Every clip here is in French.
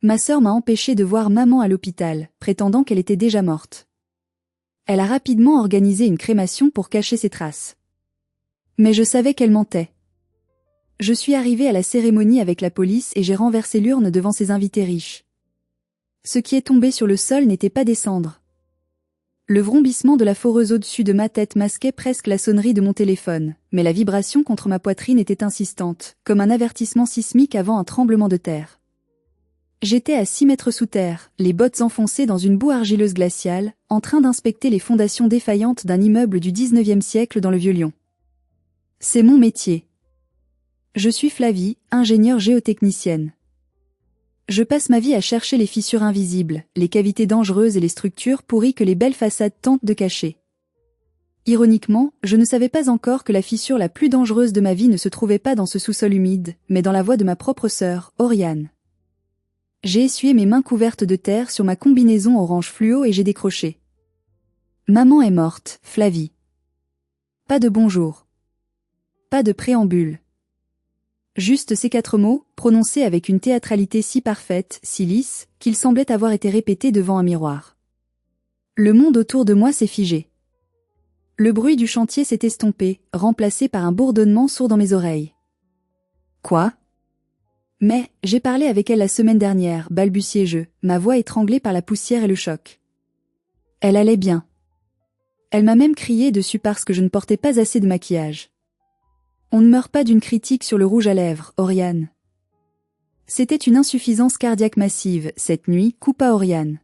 Ma sœur m'a empêché de voir maman à l'hôpital, prétendant qu'elle était déjà morte. Elle a rapidement organisé une crémation pour cacher ses traces. Mais je savais qu'elle mentait. Je suis arrivée à la cérémonie avec la police et j'ai renversé l'urne devant ses invités riches. Ce qui est tombé sur le sol n'était pas des cendres. Le vrombissement de la foreuse au-dessus de ma tête masquait presque la sonnerie de mon téléphone, mais la vibration contre ma poitrine était insistante, comme un avertissement sismique avant un tremblement de terre. J'étais à 6 mètres sous terre, les bottes enfoncées dans une boue argileuse glaciale, en train d'inspecter les fondations défaillantes d'un immeuble du 19e siècle dans le Vieux-Lyon. C'est mon métier. Je suis Flavie, ingénieure géotechnicienne. Je passe ma vie à chercher les fissures invisibles, les cavités dangereuses et les structures pourries que les belles façades tentent de cacher. Ironiquement, je ne savais pas encore que la fissure la plus dangereuse de ma vie ne se trouvait pas dans ce sous-sol humide, mais dans la voix de ma propre sœur, Oriane. J'ai essuyé mes mains couvertes de terre sur ma combinaison orange fluo et j'ai décroché. Maman est morte, Flavie. Pas de bonjour. Pas de préambule. Juste ces 4 mots, prononcés avec une théâtralité si parfaite, si lisse, qu'ils semblaient avoir été répétés devant un miroir. Le monde autour de moi s'est figé. Le bruit du chantier s'est estompé, remplacé par un bourdonnement sourd dans mes oreilles. Quoi ? Mais, j'ai parlé avec elle la semaine dernière, balbutiai-je, ma voix étranglée par la poussière et le choc. Elle allait bien. Elle m'a même crié dessus parce que je ne portais pas assez de maquillage. On ne meurt pas d'une critique sur le rouge à lèvres, Oriane. C'était une insuffisance cardiaque massive, cette nuit, coupa Oriane.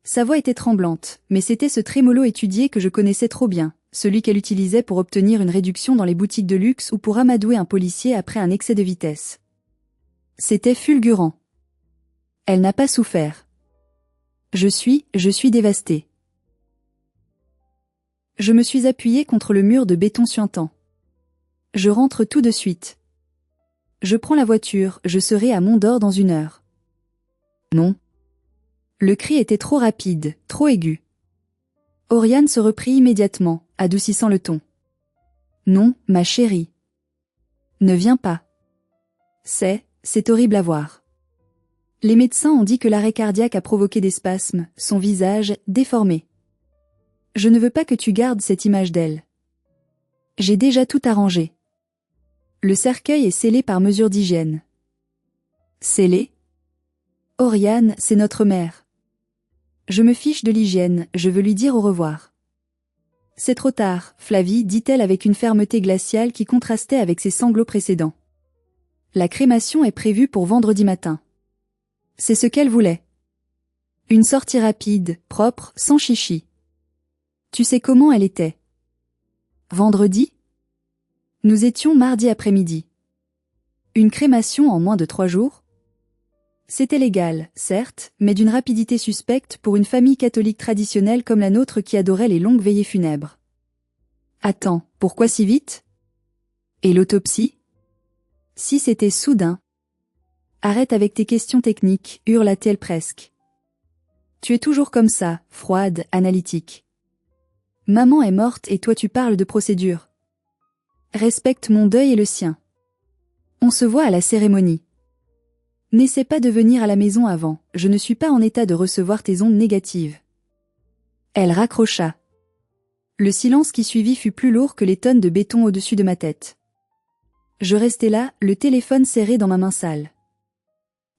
Sa voix était tremblante, mais c'était ce trémolo étudié que je connaissais trop bien, celui qu'elle utilisait pour obtenir une réduction dans les boutiques de luxe ou pour amadouer un policier après un excès de vitesse. C'était fulgurant. Elle n'a pas souffert. Je suis dévastée. Je me suis appuyée contre le mur de béton suintant. Je rentre tout de suite. Je prends la voiture, je serai à Mont-d'Or dans 1 heure. Non. Le cri était trop rapide, trop aigu. Oriane se reprit immédiatement, adoucissant le ton. Non, ma chérie. Ne viens pas. C'est horrible à voir. Les médecins ont dit que l'arrêt cardiaque a provoqué des spasmes, son visage, déformé. Je ne veux pas que tu gardes cette image d'elle. J'ai déjà tout arrangé. Le cercueil est scellé par mesure d'hygiène. Scellé ? Oriane, c'est notre mère. Je me fiche de l'hygiène, je veux lui dire au revoir. C'est trop tard, Flavie, dit-elle avec une fermeté glaciale qui contrastait avec ses sanglots précédents. La crémation est prévue pour vendredi matin. C'est ce qu'elle voulait. Une sortie rapide, propre, sans chichi. Tu sais comment elle était. Vendredi ? Nous étions mardi après-midi. Une crémation en moins de 3 jours ? C'était légal, certes, mais d'une rapidité suspecte pour une famille catholique traditionnelle comme la nôtre qui adorait les longues veillées funèbres. Attends, pourquoi si vite ? Et l'autopsie ? Si c'était soudain. Arrête avec tes questions techniques, hurla-t-elle presque. Tu es toujours comme ça, froide, analytique. Maman est morte et toi tu parles de procédure. Respecte mon deuil et le sien. On se voit à la cérémonie. N'essaie pas de venir à la maison avant, je ne suis pas en état de recevoir tes ondes négatives. Elle raccrocha. Le silence qui suivit fut plus lourd que les tonnes de béton au-dessus de ma tête. Je restais là, le téléphone serré dans ma main sale.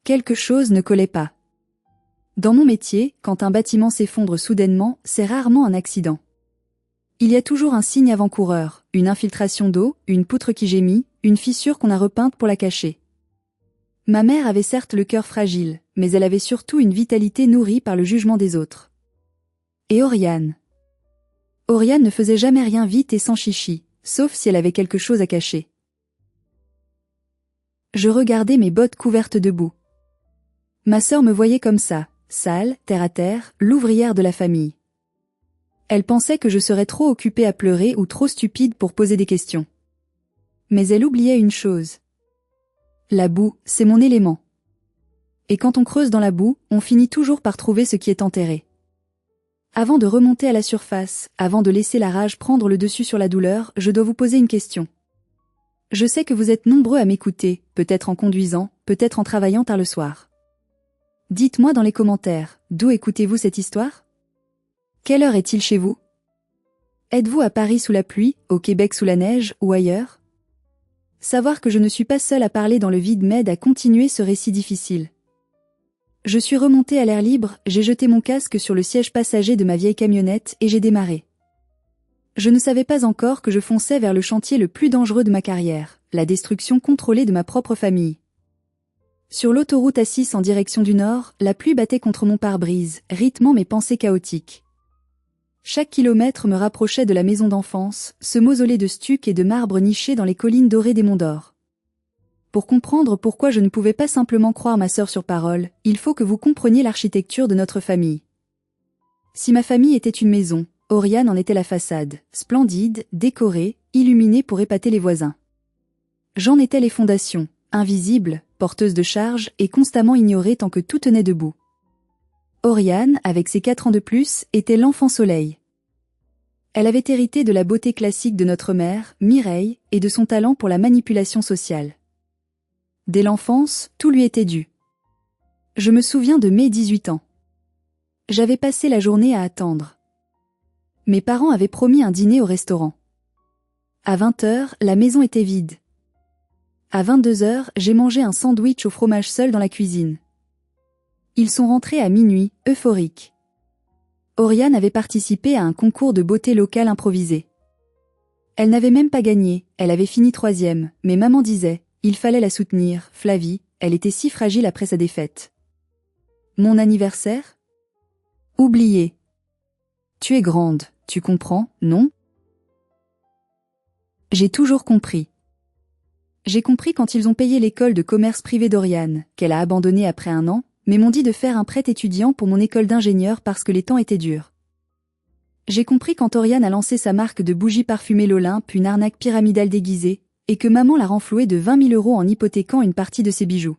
Quelque chose ne collait pas. Dans mon métier, quand un bâtiment s'effondre soudainement, c'est rarement un accident. Il y a toujours un signe avant-coureur, une infiltration d'eau, une poutre qui gémit, une fissure qu'on a repeinte pour la cacher. Ma mère avait certes le cœur fragile, mais elle avait surtout une vitalité nourrie par le jugement des autres. Et Oriane. Oriane ne faisait jamais rien vite et sans chichi, sauf si elle avait quelque chose à cacher. Je regardais mes bottes couvertes de boue. Ma sœur me voyait comme ça, sale, terre à terre, l'ouvrière de la famille. Elle pensait que je serais trop occupée à pleurer ou trop stupide pour poser des questions. Mais elle oubliait une chose. La boue, c'est mon élément. Et quand on creuse dans la boue, on finit toujours par trouver ce qui est enterré. Avant de remonter à la surface, avant de laisser la rage prendre le dessus sur la douleur, je dois vous poser une question. Je sais que vous êtes nombreux à m'écouter, peut-être en conduisant, peut-être en travaillant tard le soir. Dites-moi dans les commentaires, d'où écoutez-vous cette histoire? Quelle heure est-il chez vous? Êtes-vous à Paris sous la pluie, au Québec sous la neige, ou ailleurs? Savoir que je ne suis pas seule à parler dans le vide m'aide à continuer ce récit difficile. Je suis remontée à l'air libre, j'ai jeté mon casque sur le siège passager de ma vieille camionnette et j'ai démarré. Je ne savais pas encore que je fonçais vers le chantier le plus dangereux de ma carrière, la destruction contrôlée de ma propre famille. Sur l'autoroute A6 en direction du nord, la pluie battait contre mon pare-brise, rythmant mes pensées chaotiques. Chaque kilomètre me rapprochait de la maison d'enfance, ce mausolée de stuc et de marbre niché dans les collines dorées des Monts d'Or. Pour comprendre pourquoi je ne pouvais pas simplement croire ma sœur sur parole, il faut que vous compreniez l'architecture de notre famille. Si ma famille était une maison, Oriane en était la façade, splendide, décorée, illuminée pour épater les voisins. J'en étais les fondations, invisibles, porteuses de charge et constamment ignorées tant que tout tenait debout. Oriane, avec ses 4 ans de plus, était l'enfant soleil. Elle avait hérité de la beauté classique de notre mère, Mireille, et de son talent pour la manipulation sociale. Dès l'enfance, tout lui était dû. Je me souviens de mes 18 ans. J'avais passé la journée à attendre. Mes parents avaient promis un dîner au restaurant. À 20h, la maison était vide. À 22h, j'ai mangé un sandwich au fromage seul dans la cuisine. Ils sont rentrés à minuit, euphoriques. Oriane avait participé à un concours de beauté locale improvisé. Elle n'avait même pas gagné, elle avait fini 3e, mais maman disait, il fallait la soutenir, Flavie, elle était si fragile après sa défaite. Mon anniversaire? Oublié. Tu es grande, tu comprends, non? J'ai toujours compris. J'ai compris quand ils ont payé l'école de commerce privée d'Oriane, qu'elle a abandonnée après 1 an, mais m'ont dit de faire un prêt étudiant pour mon école d'ingénieur parce que les temps étaient durs. J'ai compris quand Oriane a lancé sa marque de bougies parfumées l'Olympe, une arnaque pyramidale déguisée, et que maman l'a renflouée de 20 000 € en hypothéquant une partie de ses bijoux.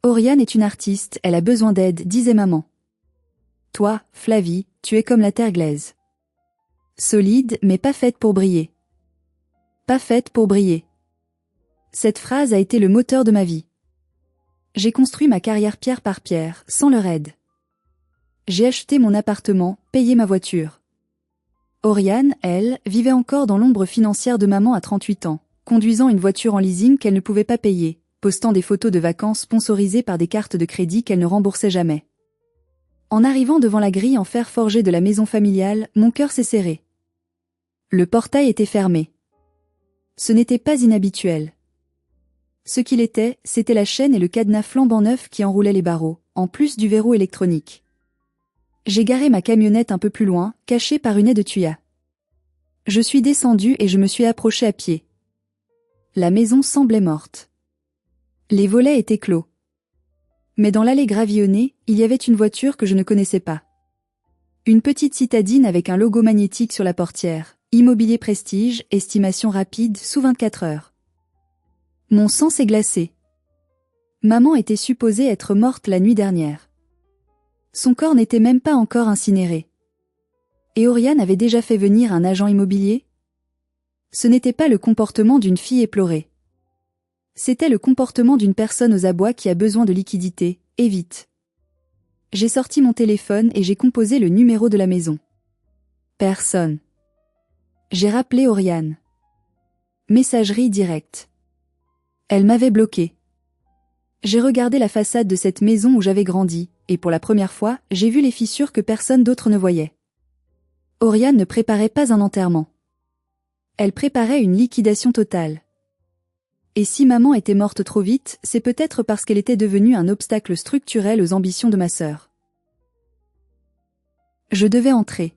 Oriane est une artiste, elle a besoin d'aide, disait maman. Toi, Flavie, tu es comme la terre glaise. Solide, mais pas faite pour briller. Pas faite pour briller. Cette phrase a été le moteur de ma vie. J'ai construit ma carrière pierre par pierre, sans leur aide. J'ai acheté mon appartement, payé ma voiture. Oriane, elle, vivait encore dans l'ombre financière de maman à 38 ans, conduisant une voiture en leasing qu'elle ne pouvait pas payer, postant des photos de vacances sponsorisées par des cartes de crédit qu'elle ne remboursait jamais. En arrivant devant la grille en fer forgé de la maison familiale, mon cœur s'est serré. Le portail était fermé. Ce n'était pas inhabituel. Ce qu'il était, c'était la chaîne et le cadenas flambant neuf qui enroulaient les barreaux, en plus du verrou électronique. J'ai garé ma camionnette un peu plus loin, cachée par une aie de tuya. Je suis descendue et je me suis approchée à pied. La maison semblait morte. Les volets étaient clos. Mais dans l'allée gravillonnée, il y avait une voiture que je ne connaissais pas. Une petite citadine avec un logo magnétique sur la portière, immobilier prestige, estimation rapide sous 24 heures. Mon sang s'est glacé. Maman était supposée être morte la nuit dernière. Son corps n'était même pas encore incinéré. Et Oriane avait déjà fait venir un agent immobilier? Ce n'était pas le comportement d'une fille éplorée. C'était le comportement d'une personne aux abois qui a besoin de liquidité, et vite. J'ai sorti mon téléphone et j'ai composé le numéro de la maison. Personne. J'ai rappelé Oriane. Messagerie directe. Elle m'avait bloqué. J'ai regardé la façade de cette maison où j'avais grandi, et pour la première fois, j'ai vu les fissures que personne d'autre ne voyait. Oriane ne préparait pas un enterrement. Elle préparait une liquidation totale. Et si maman était morte trop vite, c'est peut-être parce qu'elle était devenue un obstacle structurel aux ambitions de ma sœur. Je devais entrer.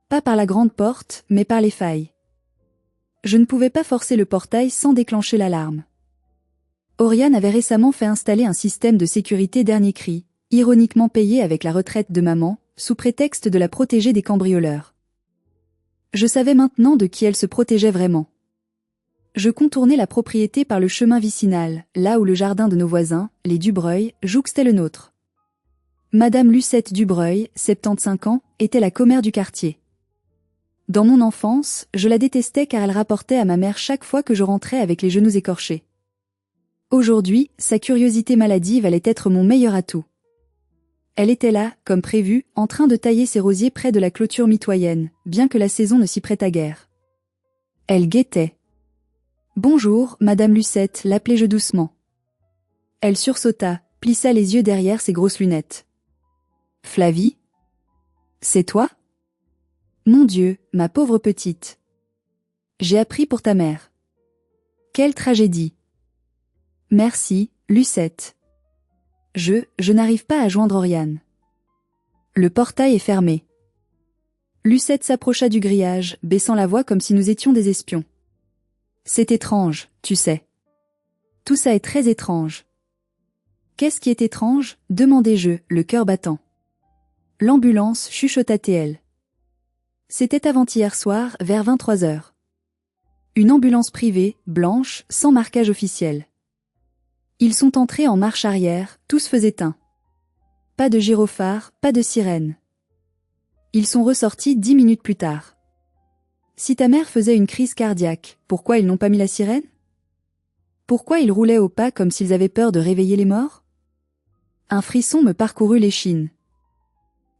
Pas par la grande porte, mais par les failles. Je ne pouvais pas forcer le portail sans déclencher l'alarme. Oriane avait récemment fait installer un système de sécurité dernier cri, ironiquement payé avec la retraite de maman, sous prétexte de la protéger des cambrioleurs. Je savais maintenant de qui elle se protégeait vraiment. Je contournais la propriété par le chemin vicinal, là où le jardin de nos voisins, les Dubreuil, jouxtait le nôtre. Madame Lucette Dubreuil, 75 ans, était la commère du quartier. Dans mon enfance, je la détestais car elle rapportait à ma mère chaque fois que je rentrais avec les genoux écorchés. Aujourd'hui, sa curiosité maladive allait être mon meilleur atout. Elle était là, comme prévu, en train de tailler ses rosiers près de la clôture mitoyenne, bien que la saison ne s'y prêtât guère. Elle guettait. « Bonjour, Madame Lucette », l'appelai-je doucement. Elle sursauta, plissa les yeux derrière ses grosses lunettes. « Flavie ? C'est toi ? Mon Dieu, ma pauvre petite. J'ai appris pour ta mère. Quelle tragédie. Merci, Lucette. Je n'arrive pas à joindre Oriane. Le portail est fermé. Lucette s'approcha du grillage, baissant la voix comme si nous étions des espions. C'est étrange, tu sais. Tout ça est très étrange. Qu'est-ce qui est étrange ? Demandai-je, le cœur battant. L'ambulance, chuchota-t-elle. C'était avant-hier soir, vers 23h. Une ambulance privée, blanche, sans marquage officiel. Ils sont entrés en marche arrière, tous faisaient un. Pas de gyrophare, pas de sirène. Ils sont ressortis 10 minutes plus tard. Si ta mère faisait une crise cardiaque, pourquoi ils n'ont pas mis la sirène ? Pourquoi ils roulaient au pas comme s'ils avaient peur de réveiller les morts ? Un frisson me parcourut l'échine.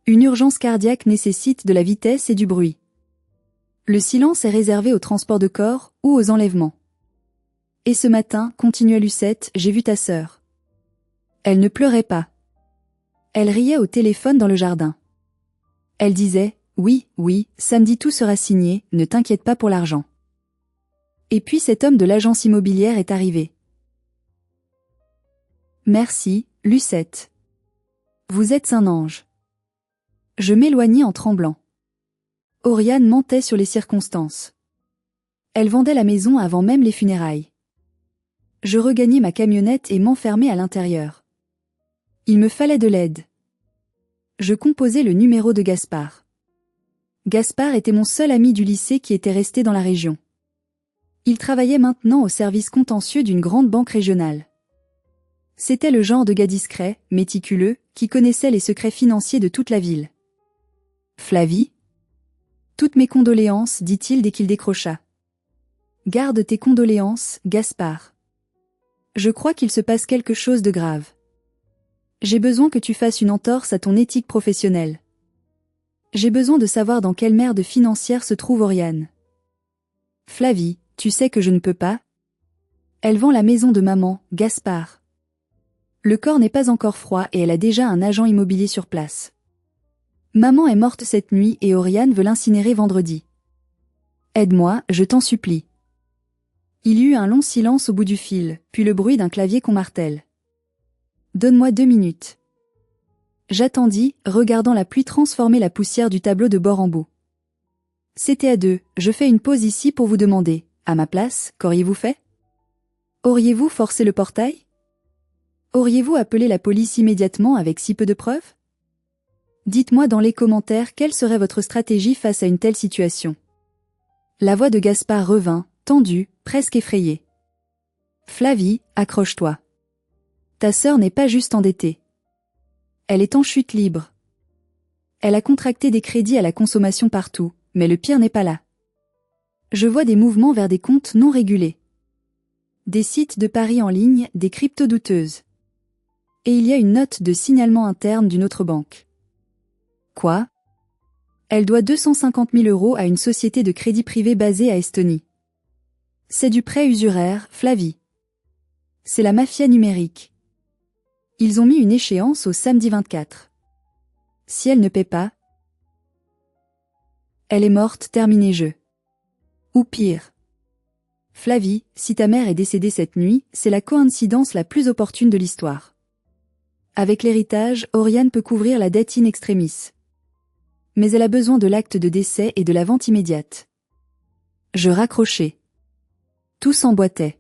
Une urgence cardiaque nécessite de la vitesse et du bruit. Le silence est réservé au transport de corps ou aux enlèvements. Et ce matin, continua Lucette, j'ai vu ta sœur. Elle ne pleurait pas. Elle riait au téléphone dans le jardin. Elle disait, oui, samedi tout sera signé, ne t'inquiète pas pour l'argent. Et puis cet homme de l'agence immobilière est arrivé. Merci, Lucette. Vous êtes un ange. Je m'éloignai en tremblant. Oriane mentait sur les circonstances. Elle vendait la maison avant même les funérailles. Je regagnai ma camionnette et m'enfermai à l'intérieur. Il me fallait de l'aide. Je composai le numéro de Gaspard. Gaspard était mon seul ami du lycée qui était resté dans la région. Il travaillait maintenant au service contentieux d'une grande banque régionale. C'était le genre de gars discret, méticuleux, qui connaissait les secrets financiers de toute la ville. Flavie ? Toutes mes condoléances, dit-il dès qu'il décrocha. Garde tes condoléances, Gaspard. Je crois qu'il se passe quelque chose de grave. J'ai besoin que tu fasses une entorse à ton éthique professionnelle. J'ai besoin de savoir dans quelle merde financière se trouve Oriane. Flavie, tu sais que je ne peux pas. Elle vend la maison de maman, Gaspard. Le corps n'est pas encore froid et elle a déjà un agent immobilier sur place. Maman est morte cette nuit et Oriane veut l'incinérer vendredi. Aide-moi, je t'en supplie. Il y eut un long silence au bout du fil, puis le bruit d'un clavier qu'on martèle. Donne-moi 2 minutes. J'attendis, regardant la pluie transformer la poussière du tableau de bord en bout. C'était à 2, je fais une pause ici pour vous demander, à ma place, qu'auriez-vous fait ? Auriez-vous forcé le portail ? Auriez-vous appelé la police immédiatement avec si peu de preuves ? Dites-moi dans les commentaires quelle serait votre stratégie face à une telle situation. La voix de Gaspard revint, tendue, presque effrayée. Flavie, accroche-toi. Ta sœur n'est pas juste endettée. Elle est en chute libre. Elle a contracté des crédits à la consommation partout, mais le pire n'est pas là. Je vois des mouvements vers des comptes non régulés. Des sites de paris en ligne, des cryptos douteuses. Et il y a une note de signalement interne d'une autre banque. Quoi ? Elle doit 250 000 € à une société de crédit privé basée à Estonie. C'est du prêt usuraire, Flavie. C'est la mafia numérique. Ils ont mis une échéance au samedi 24. Si elle ne paie pas, elle est morte, terminé-je. Ou pire. Flavie, si ta mère est décédée cette nuit, c'est la coïncidence la plus opportune de l'histoire. Avec l'héritage, Oriane peut couvrir la dette in extremis. Mais elle a besoin de l'acte de décès et de la vente immédiate. Je raccrochai. Tout s'emboîtait.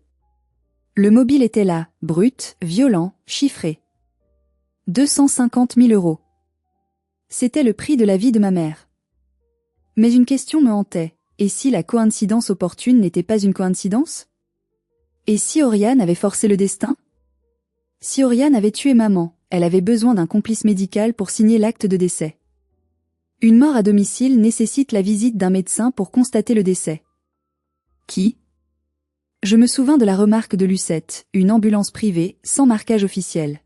Le mobile était là, brut, violent, chiffré. 250 000 €. C'était le prix de la vie de ma mère. Mais une question me hantait, et si la coïncidence opportune n'était pas une coïncidence ? Et si Oriane avait forcé le destin ? Si Oriane avait tué maman, elle avait besoin d'un complice médical pour signer l'acte de décès. Une mort à domicile nécessite la visite d'un médecin pour constater le décès. Qui ? Je me souvins de la remarque de Lucette, une ambulance privée, sans marquage officiel.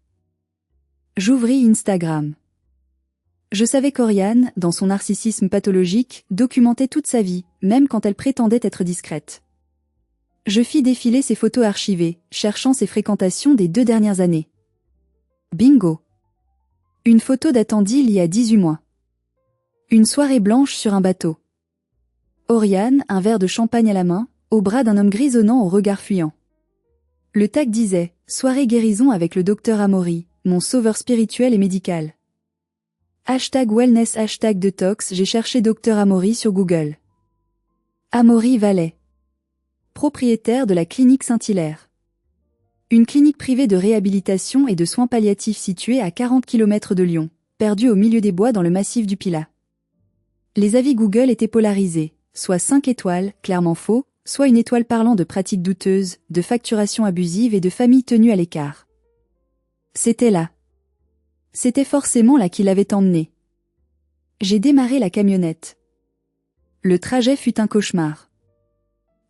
J'ouvris Instagram. Je savais qu'Oriane, dans son narcissisme pathologique, documentait toute sa vie, même quand elle prétendait être discrète. Je fis défiler ses photos archivées, cherchant ses fréquentations des 2 dernières années. Bingo! Une photo datant d'il y a 18 mois. Une soirée blanche sur un bateau. Oriane, un verre de champagne à la main, au bras d'un homme grisonnant au regard fuyant. Le tag disait « Soirée guérison avec le docteur Amaury, mon sauveur spirituel et médical ». #wellness #detox. J'ai cherché docteur Amaury sur Google. Amaury Vallet. Propriétaire de la clinique Saint-Hilaire. Une clinique privée de réhabilitation et de soins palliatifs située à 40 km de Lyon, perdue au milieu des bois dans le massif du Pilat. Les avis Google étaient polarisés, soit 5 étoiles, clairement faux, soit une étoile parlant de pratiques douteuses, de facturation abusive et de familles tenues à l'écart. C'était là. C'était forcément là qu'il avait emmené. J'ai démarré la camionnette. Le trajet fut un cauchemar.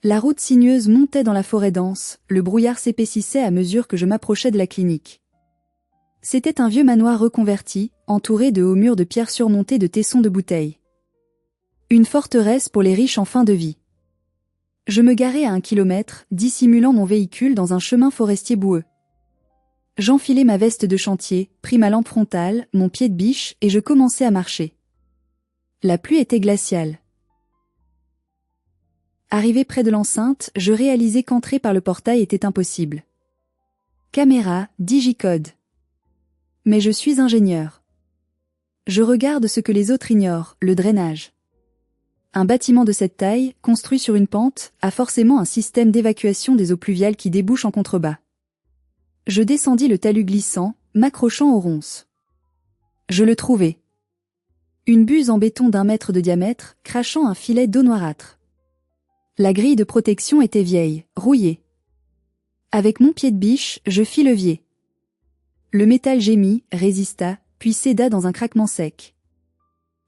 La route sinueuse montait dans la forêt dense, le brouillard s'épaississait à mesure que je m'approchais de la clinique. C'était un vieux manoir reconverti, entouré de hauts murs de pierre surmontés de tessons de bouteilles. Une forteresse pour les riches en fin de vie. Je me garai à 1 kilomètre, dissimulant mon véhicule dans un chemin forestier boueux. J'enfilai ma veste de chantier, pris ma lampe frontale, mon pied de biche et je commençai à marcher. La pluie était glaciale. Arrivé près de l'enceinte, je réalisai qu'entrer par le portail était impossible. Caméra, digicode. Mais je suis ingénieur. Je regarde ce que les autres ignorent, le drainage. Un bâtiment de cette taille, construit sur une pente, a forcément un système d'évacuation des eaux pluviales qui débouche en contrebas. Je descendis le talus glissant, m'accrochant aux ronces. Je le trouvai. Une buse en béton d'1 mètre de diamètre, crachant un filet d'eau noirâtre. La grille de protection était vieille, rouillée. Avec mon pied de biche, je fis levier. Le métal gémit, résista, puis céda dans un craquement sec.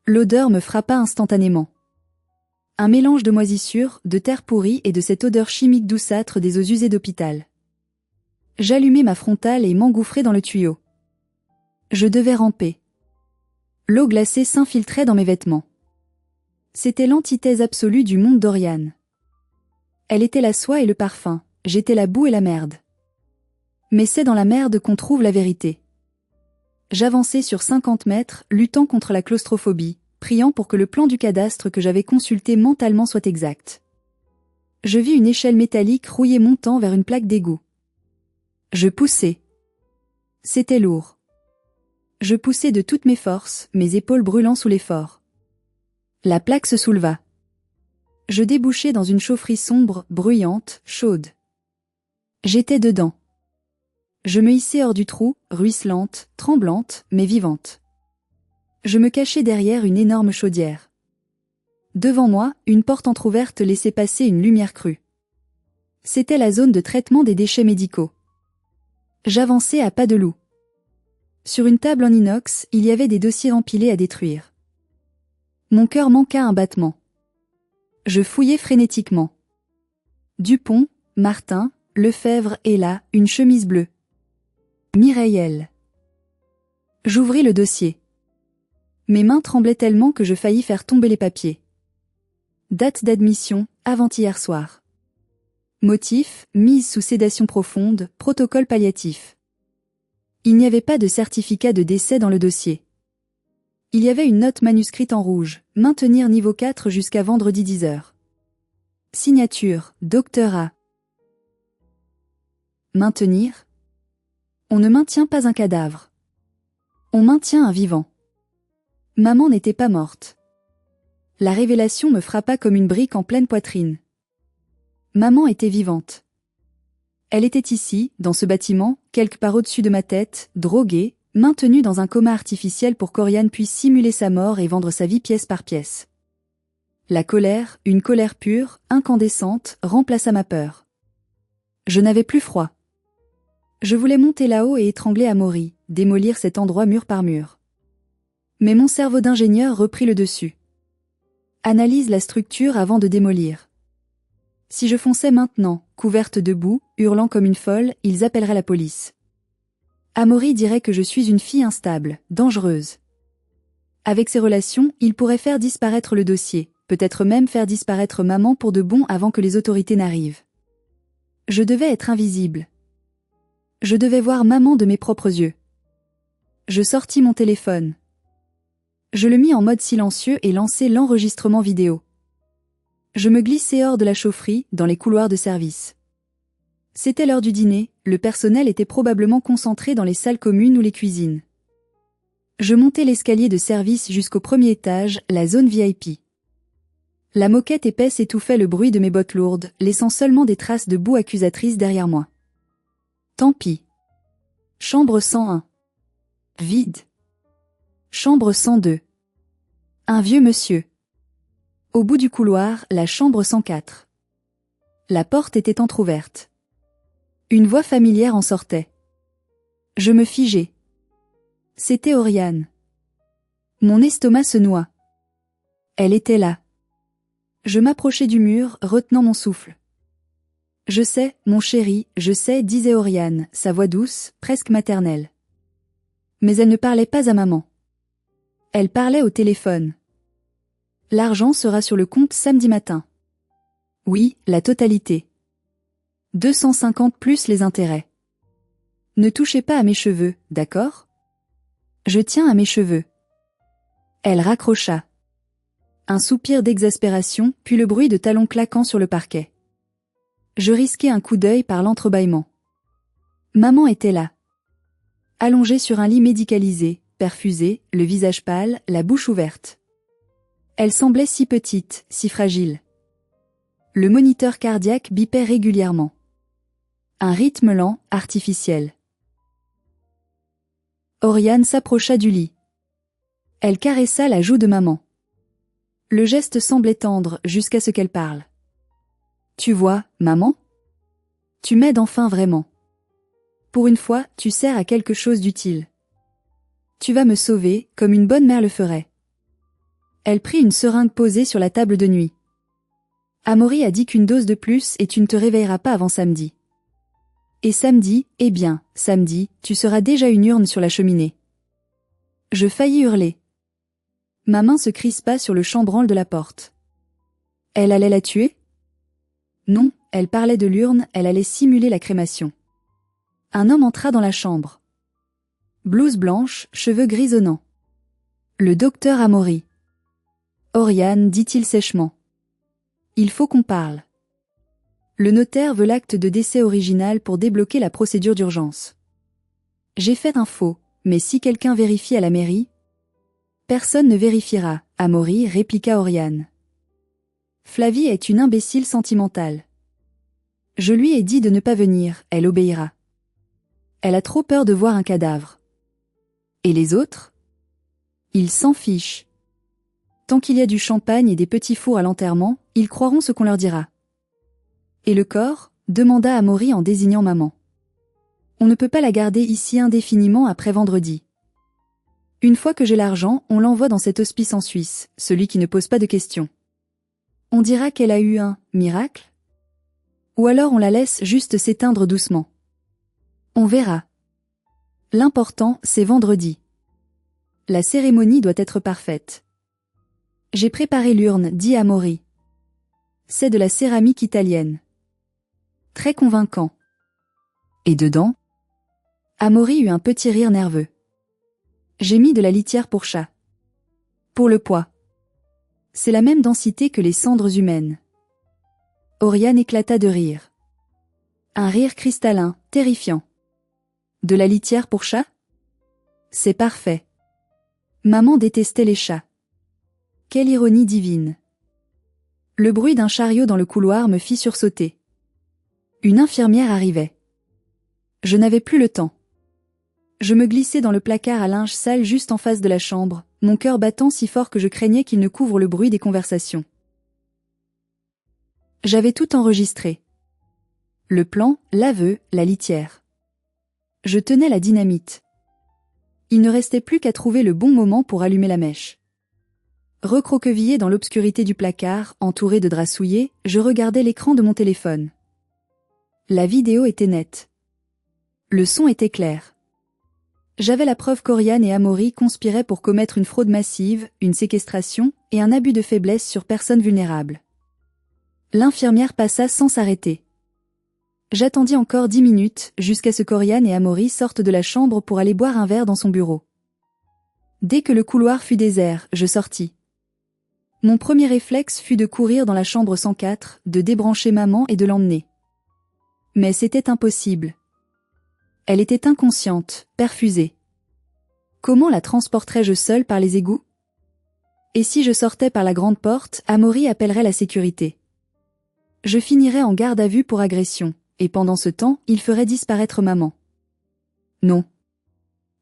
L'odeur me frappa instantanément. Un mélange de moisissure, de terre pourrie et de cette odeur chimique douceâtre des eaux usées d'hôpital. J'allumai ma frontale et m'engouffrai dans le tuyau. Je devais ramper. L'eau glacée s'infiltrait dans mes vêtements. C'était l'antithèse absolue du monde d'Oriane. Elle était la soie et le parfum, j'étais la boue et la merde. Mais c'est dans la merde qu'on trouve la vérité. J'avançai sur 50 mètres, luttant contre la claustrophobie, priant pour que le plan du cadastre que j'avais consulté mentalement soit exact. Je vis une échelle métallique rouillée montant vers une plaque d'égout. Je poussai. C'était lourd. Je poussai de toutes mes forces, mes épaules brûlant sous l'effort. La plaque se souleva. Je débouchai dans une chaufferie sombre, bruyante, chaude. J'étais dedans. Je me hissai hors du trou, ruisselante, tremblante, mais vivante. Je me cachai derrière une énorme chaudière. Devant moi, une porte entr'ouverte laissait passer une lumière crue. C'était la zone de traitement des déchets médicaux. J'avançai à pas de loup. Sur une table en inox, il y avait des dossiers empilés à détruire. Mon cœur manqua un battement. Je fouillai frénétiquement. Dupont, Martin, Lefebvre et là, une chemise bleue. Mireille L. J'ouvris le dossier. Mes mains tremblaient tellement que je faillis faire tomber les papiers. Date d'admission, avant-hier soir. Motif, mise sous sédation profonde, protocole palliatif. Il n'y avait pas de certificat de décès dans le dossier. Il y avait une note manuscrite en rouge, maintenir niveau 4 jusqu'à vendredi 10h. Signature, Dr A. Maintenir? On ne maintient pas un cadavre. On maintient un vivant. Maman n'était pas morte. La révélation me frappa comme une brique en pleine poitrine. Maman était vivante. Elle était ici, dans ce bâtiment, quelque part au-dessus de ma tête, droguée, maintenue dans un coma artificiel pour qu'Oriane puisse simuler sa mort et vendre sa vie pièce par pièce. La colère, une colère pure, incandescente, remplaça ma peur. Je n'avais plus froid. Je voulais monter là-haut et étrangler Amaury, démolir cet endroit mur par mur. Mais mon cerveau d'ingénieur reprit le dessus. Analyse la structure avant de démolir. Si je fonçais maintenant, couvertes de boue, hurlant comme une folle, ils appelleraient la police. Amaury dirait que je suis une fille instable, dangereuse. Avec ces relations, il pourrait faire disparaître le dossier, peut-être même faire disparaître maman pour de bon avant que les autorités n'arrivent. Je devais être invisible. Je devais voir maman de mes propres yeux. Je sortis mon téléphone. Je le mis en mode silencieux et lançai l'enregistrement vidéo. Je me glissai hors de la chaufferie, dans les couloirs de service. C'était l'heure du dîner, le personnel était probablement concentré dans les salles communes ou les cuisines. Je montai l'escalier de service jusqu'au premier étage, la zone VIP. La moquette épaisse étouffait le bruit de mes bottes lourdes, laissant seulement des traces de boue accusatrice derrière moi. Tant pis. Chambre 101. Vide. Chambre 102. Un vieux monsieur. Au bout du couloir, la chambre 104. La porte était entr'ouverte. Une voix familière en sortait. Je me figeai. C'était Oriane. Mon estomac se noua. Elle était là. Je m'approchai du mur, retenant mon souffle. Je sais, mon chéri, je sais, disait Oriane, sa voix douce, presque maternelle. Mais elle ne parlait pas à maman. Elle parlait au téléphone. L'argent sera sur le compte samedi matin. Oui, la totalité. 250 plus les intérêts. Ne touchez pas à mes cheveux, d'accord? Je tiens à mes cheveux. Elle raccrocha. Un soupir d'exaspération, puis le bruit de talons claquant sur le parquet. Je risquai un coup d'œil par l'entrebâillement. Maman était là. Allongée sur un lit médicalisé, perfusée, le visage pâle, la bouche ouverte. Elle semblait si petite, si fragile. Le moniteur cardiaque bipait régulièrement. Un rythme lent, artificiel. Oriane s'approcha du lit. Elle caressa la joue de maman. Le geste semblait tendre jusqu'à ce qu'elle parle. Tu vois, maman? Tu m'aides enfin vraiment. Pour une fois, tu sers à quelque chose d'utile. Tu vas me sauver, comme une bonne mère le ferait. Elle prit une seringue posée sur la table de nuit. Amaury a dit qu'une dose de plus et tu ne te réveilleras pas avant samedi. Et samedi, eh bien, samedi, tu seras déjà une urne sur la cheminée. Je faillis hurler. Ma main se crispa sur le chambranle de la porte. Elle allait la tuer? Non, elle parlait de l'urne, elle allait simuler la crémation. Un homme entra dans la chambre. Blouse blanche, cheveux grisonnants. Le docteur Amaury. Oriane, dit-il sèchement. Il faut qu'on parle. Le notaire veut l'acte de décès original pour débloquer la procédure d'urgence. J'ai fait un faux, mais si quelqu'un vérifie à la mairie... Personne ne vérifiera, Amaury, répliqua Oriane. Flavie est une imbécile sentimentale. Je lui ai dit de ne pas venir, elle obéira. Elle a trop peur de voir un cadavre. Et les autres? Ils s'en fichent. Tant qu'il y a du champagne et des petits fours à l'enterrement, ils croiront ce qu'on leur dira. Et le corps? Demanda Amaury en désignant maman. On ne peut pas la garder ici indéfiniment après vendredi. Une fois que j'ai l'argent, on l'envoie dans cet hospice en Suisse, celui qui ne pose pas de questions. On dira qu'elle a eu un miracle? Ou alors on la laisse juste s'éteindre doucement. On verra. L'important, c'est vendredi. La cérémonie doit être parfaite. J'ai préparé l'urne, dit Amaury. C'est de la céramique italienne. Très convaincant. Et dedans? Amaury eut un petit rire nerveux. J'ai mis de la litière pour chat. Pour le poids. C'est la même densité que les cendres humaines. Oriane éclata de rire. Un rire cristallin, terrifiant. De la litière pour chat? C'est parfait. Maman détestait les chats. Quelle ironie divine. Le bruit d'un chariot dans le couloir me fit sursauter. Une infirmière arrivait. Je n'avais plus le temps. Je me glissai dans le placard à linge sale juste en face de la chambre, mon cœur battant si fort que je craignais qu'il ne couvre le bruit des conversations. J'avais tout enregistré. Le plan, l'aveu, la litière. Je tenais la dynamite. Il ne restait plus qu'à trouver le bon moment pour allumer la mèche. Recroquevillé dans l'obscurité du placard, entouré de draps souillés, je regardais l'écran de mon téléphone. La vidéo était nette. Le son était clair. J'avais la preuve qu'Oriane et Amaury conspiraient pour commettre une fraude massive, une séquestration et un abus de faiblesse sur personnes vulnérables. L'infirmière passa sans s'arrêter. J'attendis encore 10 minutes, jusqu'à ce qu'Oriane et Amaury sortent de la chambre pour aller boire un verre dans son bureau. Dès que le couloir fut désert, je sortis. Mon premier réflexe fut de courir dans la chambre 104, de débrancher maman et de l'emmener. Mais c'était impossible. Elle était inconsciente, perfusée. Comment la transporterais-je seule par les égouts? Et si je sortais par la grande porte, Amaury appellerait la sécurité. Je finirais en garde à vue pour agression, et pendant ce temps, il ferait disparaître maman. Non.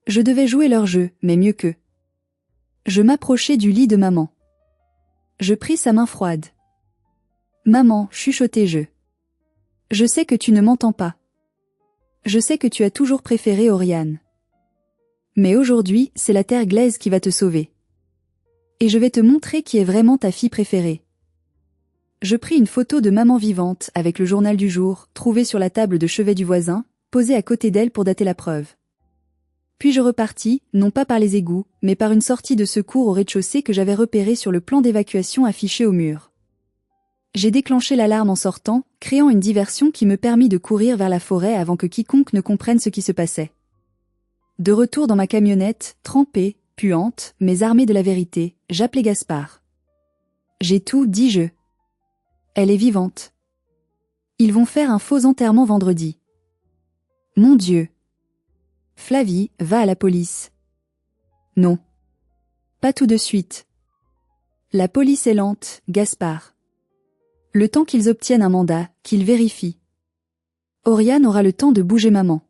Je devais jouer leur jeu, mais mieux qu'eux. Je m'approchai du lit de maman. Je pris sa main froide. Maman, chuchotai-je. Je sais que tu ne m'entends pas. Je sais que tu as toujours préféré Oriane. Mais aujourd'hui, c'est la terre glaise qui va te sauver. Et je vais te montrer qui est vraiment ta fille préférée. Je pris une photo de maman vivante avec le journal du jour, trouvé sur la table de chevet du voisin, posé à côté d'elle pour dater la preuve. Puis je repartis, non pas par les égouts, mais par une sortie de secours au rez-de-chaussée que j'avais repérée sur le plan d'évacuation affiché au mur. J'ai déclenché l'alarme en sortant, créant une diversion qui me permit de courir vers la forêt avant que quiconque ne comprenne ce qui se passait. De retour dans ma camionnette, trempée, puante, mais armée de la vérité, j'appelai Gaspard. J'ai tout, dis-je. Elle est vivante. Ils vont faire un faux enterrement vendredi. Mon Dieu. Flavie, va à la police. Non. Pas tout de suite. La police est lente, Gaspard. Le temps qu'ils obtiennent un mandat, qu'ils vérifient. Oriane aura le temps de bouger maman.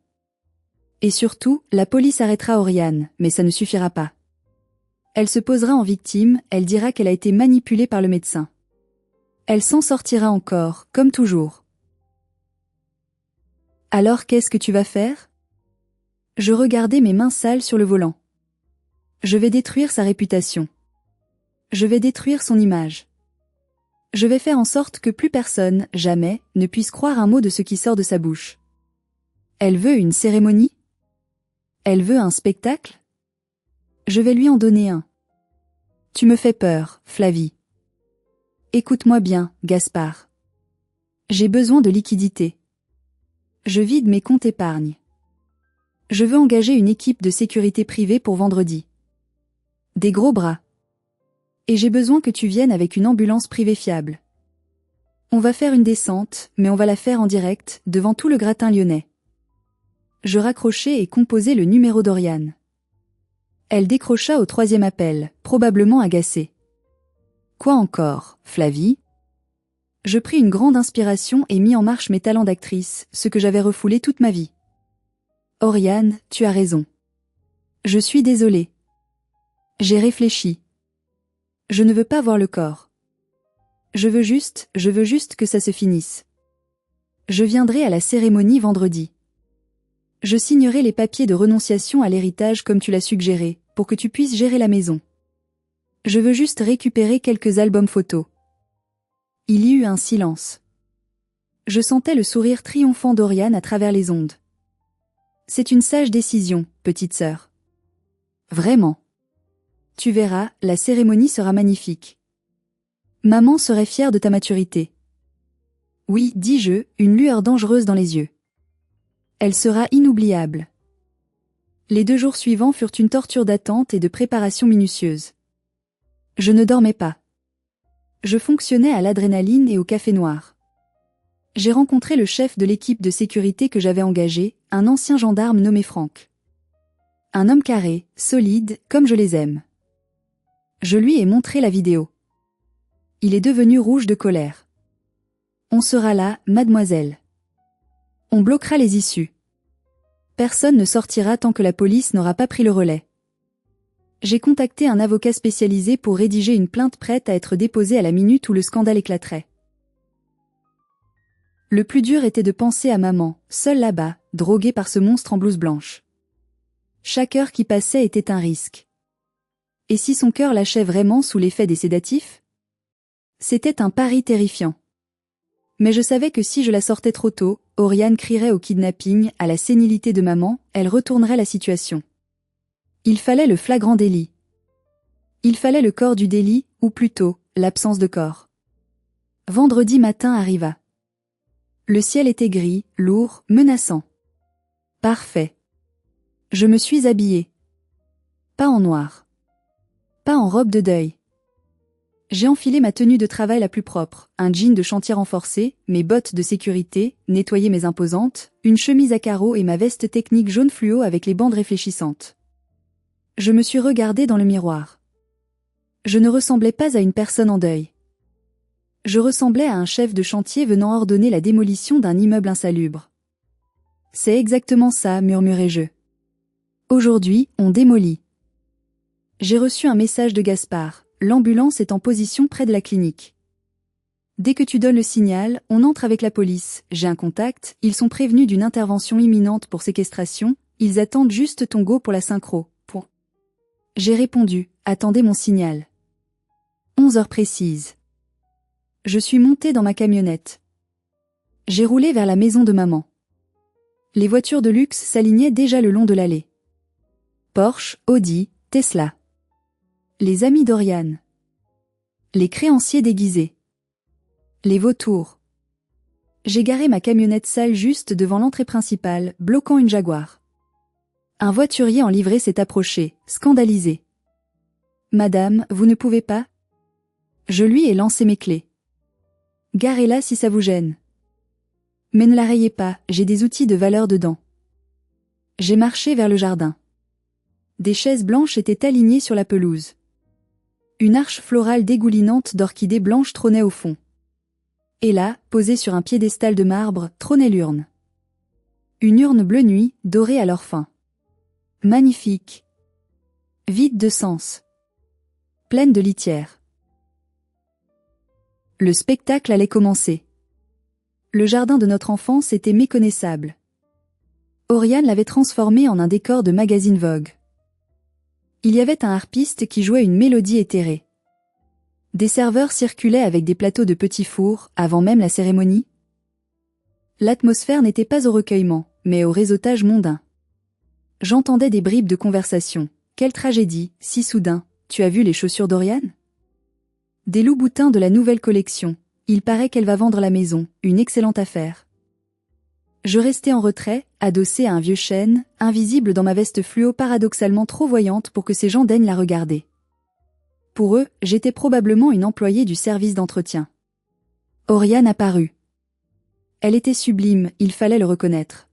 Et surtout, la police arrêtera Oriane, mais ça ne suffira pas. Elle se posera en victime, elle dira qu'elle a été manipulée par le médecin. Elle s'en sortira encore, comme toujours. Alors qu'est-ce que tu vas faire? Je regardais mes mains sales sur le volant. Je vais détruire sa réputation. Je vais détruire son image. Je vais faire en sorte que plus personne, jamais, ne puisse croire un mot de ce qui sort de sa bouche. Elle veut une cérémonie? Elle veut un spectacle? Je vais lui en donner un. Tu me fais peur, Flavie. Écoute-moi bien, Gaspard. J'ai besoin de liquidités. Je vide mes comptes épargne. Je veux engager une équipe de sécurité privée pour vendredi. Des gros bras. Et j'ai besoin que tu viennes avec une ambulance privée fiable. On va faire une descente, mais on va la faire en direct, devant tout le gratin lyonnais. Je raccrochai et composai le numéro d'Oriane. Elle décrocha au 3e appel, probablement agacée. Quoi encore, Flavie? Je pris une grande inspiration et mis en marche mes talents d'actrice, ce que j'avais refoulé toute ma vie. Oriane, tu as raison. Je suis désolée. J'ai réfléchi. Je ne veux pas voir le corps. Je veux juste que ça se finisse. Je viendrai à la cérémonie vendredi. Je signerai les papiers de renonciation à l'héritage comme tu l'as suggéré, pour que tu puisses gérer la maison. Je veux juste récupérer quelques albums photos. Il y eut un silence. Je sentais le sourire triomphant d'Oriane à travers les ondes. C'est une sage décision, petite sœur. Vraiment. Tu verras, la cérémonie sera magnifique. Maman serait fière de ta maturité. Oui, dis-je, une lueur dangereuse dans les yeux. Elle sera inoubliable. Les 2 jours suivants furent une torture d'attente et de préparation minutieuse. Je ne dormais pas. Je fonctionnais à l'adrénaline et au café noir. J'ai rencontré le chef de l'équipe de sécurité que j'avais engagé, un ancien gendarme nommé Franck. Un homme carré, solide, comme je les aime. Je lui ai montré la vidéo. Il est devenu rouge de colère. On sera là, mademoiselle. On bloquera les issues. Personne ne sortira tant que la police n'aura pas pris le relais. J'ai contacté un avocat spécialisé pour rédiger une plainte prête à être déposée à la minute où le scandale éclaterait. Le plus dur était de penser à maman, seule là-bas, droguée par ce monstre en blouse blanche. Chaque heure qui passait était un risque. Et si son cœur lâchait vraiment sous l'effet des sédatifs? C'était un pari terrifiant. Mais je savais que si je la sortais trop tôt, Oriane crierait au kidnapping, à la sénilité de maman, elle retournerait la situation. Il fallait le flagrant délit. Il fallait le corps du délit, ou plutôt, l'absence de corps. Vendredi matin arriva. Le ciel était gris, lourd, menaçant. Parfait. Je me suis habillée. Pas en noir. Pas en robe de deuil. J'ai enfilé ma tenue de travail la plus propre, un jean de chantier renforcé, mes bottes de sécurité, nettoyé mes imposantes, une chemise à carreaux et ma veste technique jaune fluo avec les bandes réfléchissantes. Je me suis regardée dans le miroir. Je ne ressemblais pas à une personne en deuil. Je ressemblais à un chef de chantier venant ordonner la démolition d'un immeuble insalubre. C'est exactement ça, murmurai-je. Aujourd'hui, on démolit. J'ai reçu un message de Gaspard. L'ambulance est en position près de la clinique. Dès que tu donnes le signal, on entre avec la police. J'ai un contact, ils sont prévenus d'une intervention imminente pour séquestration, ils attendent juste ton go pour la synchro. Point. J'ai répondu, attendez mon signal. 11 heures précises. Je suis montée dans ma camionnette. J'ai roulé vers la maison de maman. Les voitures de luxe s'alignaient déjà le long de l'allée. Porsche, Audi, Tesla. Les amis d'Oriane. Les créanciers déguisés. Les vautours. J'ai garé ma camionnette sale juste devant l'entrée principale, bloquant une Jaguar. Un voiturier en livrée s'est approché, scandalisé. « Madame, vous ne pouvez pas ?» Je lui ai lancé mes clés. « Garez-la si ça vous gêne. » Mais ne la rayez pas, j'ai des outils de valeur dedans. J'ai marché vers le jardin. Des chaises blanches étaient alignées sur la pelouse. Une arche florale dégoulinante d'orchidées blanches trônait au fond. Et là, posée sur un piédestal de marbre, trônait l'urne. Une urne bleu nuit, dorée à leur fin. Magnifique. Vide de sens. Pleine de litière. Le spectacle allait commencer. Le jardin de notre enfance était méconnaissable. Oriane l'avait transformé en un décor de magazine Vogue. Il y avait un harpiste qui jouait une mélodie éthérée. Des serveurs circulaient avec des plateaux de petits fours, avant même la cérémonie. L'atmosphère n'était pas au recueillement, mais au réseautage mondain. J'entendais des bribes de conversation. Quelle tragédie, si soudain, tu as vu les chaussures d'Oriane ? Des loups-boutins de la nouvelle collection. Il paraît qu'elle va vendre la maison, une excellente affaire. Je restais en retrait, adossé à un vieux chêne, invisible dans ma veste fluo paradoxalement trop voyante pour que ces gens daignent la regarder. Pour eux, j'étais probablement une employée du service d'entretien. Oriane apparut. Elle était sublime, il fallait le reconnaître.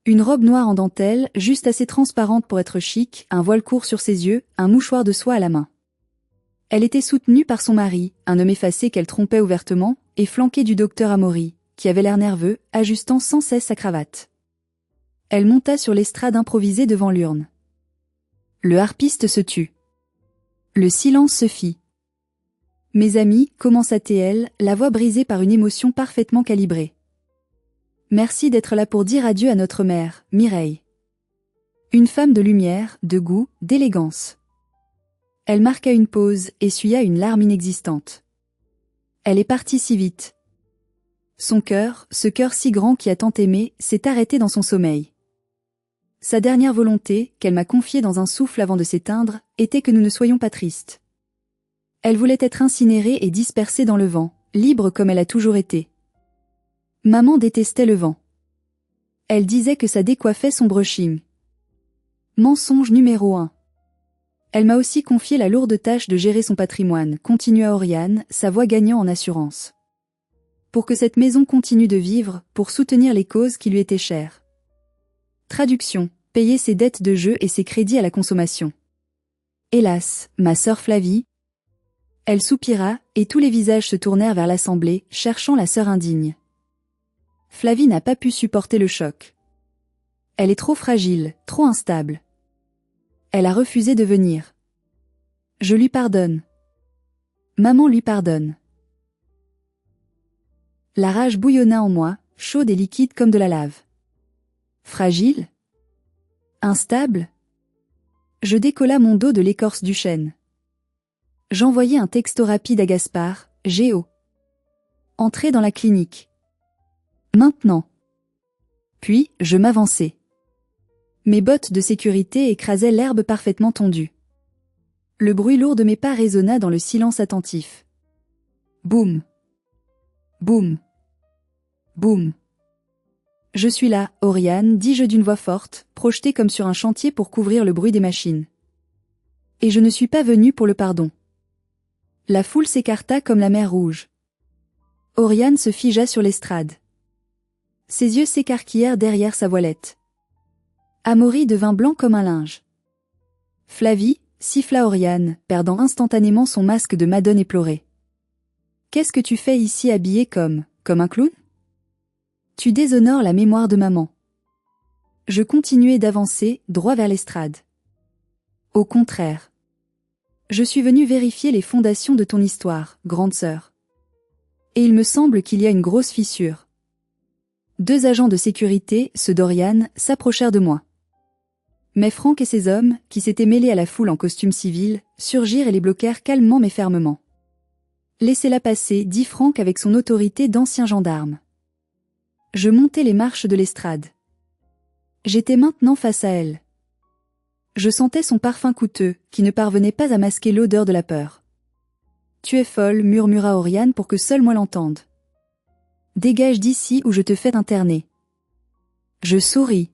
Une robe noire en dentelle, juste assez transparente pour être chic, un voile court sur ses yeux, un mouchoir de soie à la main. Elle était soutenue par son mari, un homme effacé qu'elle trompait ouvertement, et flanquée du docteur Amaury, qui avait l'air nerveux, ajustant sans cesse sa cravate. Elle monta sur l'estrade improvisée devant l'urne. Le harpiste se tut. Le silence se fit. « Mes amis, commença-t-elle, la voix brisée par une émotion parfaitement calibrée. Merci d'être là pour dire adieu à notre mère, Mireille. Une femme de lumière, de goût, d'élégance. » Elle marqua une pause, essuya une larme inexistante. Elle est partie si vite. Son cœur, ce cœur si grand qui a tant aimé, s'est arrêté dans son sommeil. Sa dernière volonté, qu'elle m'a confiée dans un souffle avant de s'éteindre, était que nous ne soyons pas tristes. Elle voulait être incinérée et dispersée dans le vent, libre comme elle a toujours été. Maman détestait le vent. Elle disait que ça décoiffait son brushing. Mensonge numéro 1. Elle m'a aussi confié la lourde tâche de gérer son patrimoine, continua Oriane, sa voix gagnant en assurance. Pour que cette maison continue de vivre, pour soutenir les causes qui lui étaient chères. Traduction, payer ses dettes de jeu et ses crédits à la consommation. Hélas, ma sœur Flavie. Elle soupira, et tous les visages se tournèrent vers l'assemblée, cherchant la sœur indigne. Flavie n'a pas pu supporter le choc. Elle est trop fragile, trop instable. Elle a refusé de venir. Je lui pardonne. Maman lui pardonne. La rage bouillonna en moi, chaude et liquide comme de la lave. Fragile ? Instable ? Je décolla mon dos de l'écorce du chêne. J'envoyai un texto rapide à Gaspard, Géo. Entrer dans la clinique. Maintenant. Puis, je m'avançai. Mes bottes de sécurité écrasaient l'herbe parfaitement tondue. Le bruit lourd de mes pas résonna dans le silence attentif. Boum. Boum. Boum. Je suis là, Oriane, dis-je d'une voix forte, projetée comme sur un chantier pour couvrir le bruit des machines. Et je ne suis pas venu pour le pardon. La foule s'écarta comme la mer Rouge. Oriane se figea sur l'estrade. Ses yeux s'écarquillèrent derrière sa voilette. Amaury devint blanc comme un linge. Flavie, siffla Oriane, perdant instantanément son masque de madone éplorée. Qu'est-ce que tu fais ici habillé comme un clown? Tu déshonores la mémoire de maman. Je continuai d'avancer, droit vers l'estrade. Au contraire. Je suis venu vérifier les fondations de ton histoire, grande sœur. Et il me semble qu'il y a une grosse fissure. 2 agents de sécurité, ceux d'Oriane, s'approchèrent de moi. Mais Franck et ses hommes, qui s'étaient mêlés à la foule en costume civil, surgirent et les bloquèrent calmement mais fermement. Laissez-la passer, dit Franck avec son autorité d'ancien gendarme. Je montai les marches de l'estrade. J'étais maintenant face à elle. Je sentais son parfum coûteux, qui ne parvenait pas à masquer l'odeur de la peur. Tu es folle, murmura Oriane pour que seul moi l'entende. Dégage d'ici ou je te fais interner. Je souris.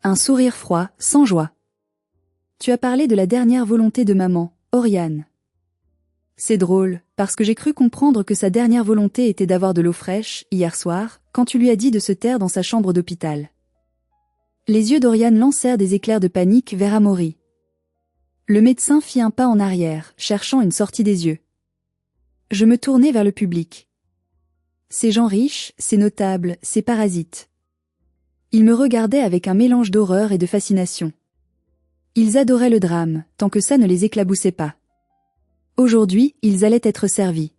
Un sourire froid, sans joie. Tu as parlé de la dernière volonté de maman, Oriane. C'est drôle, parce que j'ai cru comprendre que sa dernière volonté était d'avoir de l'eau fraîche, hier soir, quand tu lui as dit de se taire dans sa chambre d'hôpital. Les yeux d'Oriane lancèrent des éclairs de panique vers Amaury. Le médecin fit un pas en arrière, cherchant une sortie des yeux. Je me tournai vers le public. Ces gens riches, ces notables, ces parasites. Ils me regardaient avec un mélange d'horreur et de fascination. Ils adoraient le drame, tant que ça ne les éclaboussait pas. Aujourd'hui, ils allaient être servis.